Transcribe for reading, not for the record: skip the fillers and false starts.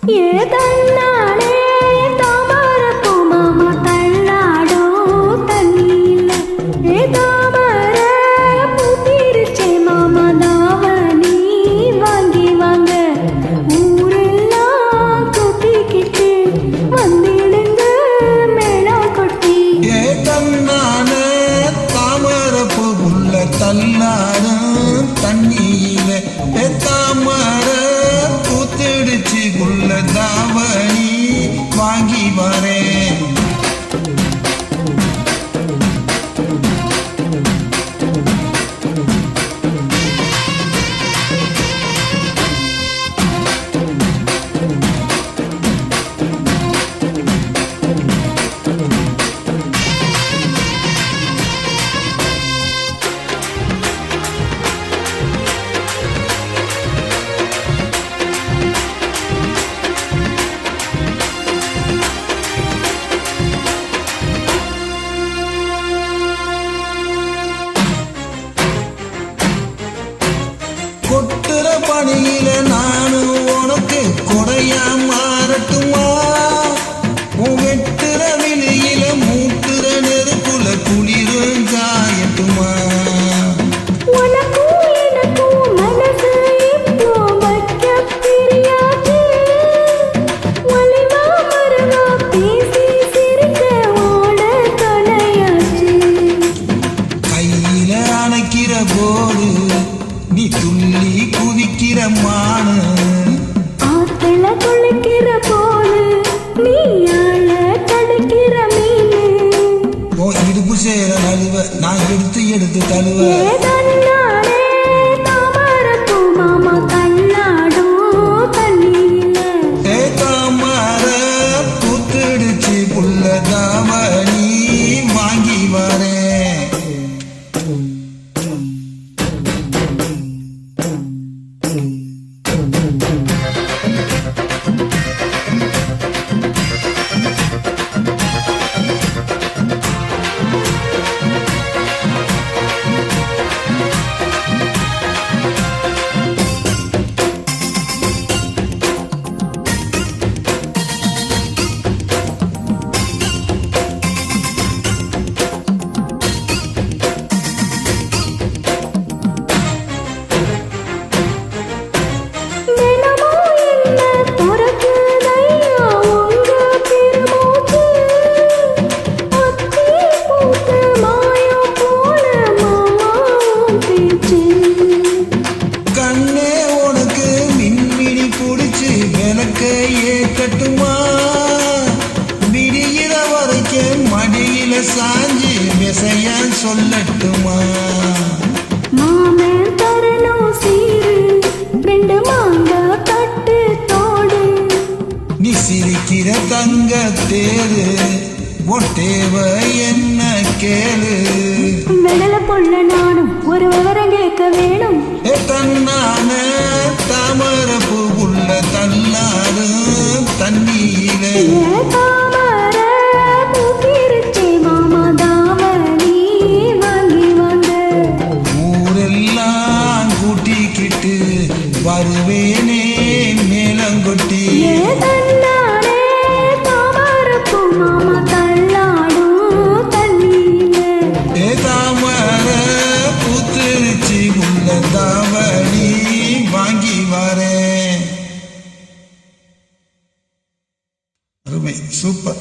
ஏதன்னாலே தாமரப்பூ மாமா தள்ளாடும் தண்ணியில தாமர பூத்திருச்சே மாமா தாவணி வாங்கி வாங்க ஊரெல்லாம் கூட்டிக்கிட்டு வந்திடுங்க மேளம் கொட்டி ஏதன்னாலே தாமரப்பூ உள்ள தள்ளாடும் தண்ணியில தாமர பூத்திடுச்சு உள்ள தாவணி வாங்கி வரேன். கொட்டுற பணியில நானும் உனக்கு கொடையா மாறட்டுமா? உன் வெட்டுற விலையில மூட்டுற நெருப்புல குளிரும் காயட்டுமா? கையில அணைக்கிற போது நீ துள்ளி குதிக்கிற மானு, ஆத்துல குளிக்கிற போது நீ ஆள தடுக்கிற மீனு. உன் இடுப்பு சேர நழுவ நான் எடுத்து எடுத்து தழுவ ஏதன்னாலே தாமரப்பூ மாமா தள்ளாடும் தண்ணியில தாமர பூத்திடுச்சு புள்ள தாவணி வாங்கி வரேன். கண்ணே உனக்கு மின்மினி பிடிச்சு விளக்கையே கட்டுமா? விடிகிற வரைக்கும் மடியில சாஞ்சி விசைய சொல்லட்டுமா? மாமன் தரணும் சீரு ரெண்டு மாங்கா தட்டு தோடு நீ சிரிக்கிற தங்க தேரு உன் தேவை என்ன கேளு? வெடல பொள்ள நானும் ஒரு விவரம் கேட்க வேணும். தன்னான தாமரப்பூ உள்ள தள்ளாடு தண்ணியில தாமர பூத்திருச்சே மாமா தாவணி வாங்கி வாங்க ஊரெல்லாம் கூட்டிக்கிட்டு வருவேனே மேலங்கொட்டி. ஏதன்னாலே தாமரப்பூ மாமா தள்ளாடும் தண்ணியில தாமர பூத்திருச்சு உள்ள தாவணி வாங்கி வரேன். அருமை, சூப்பர்.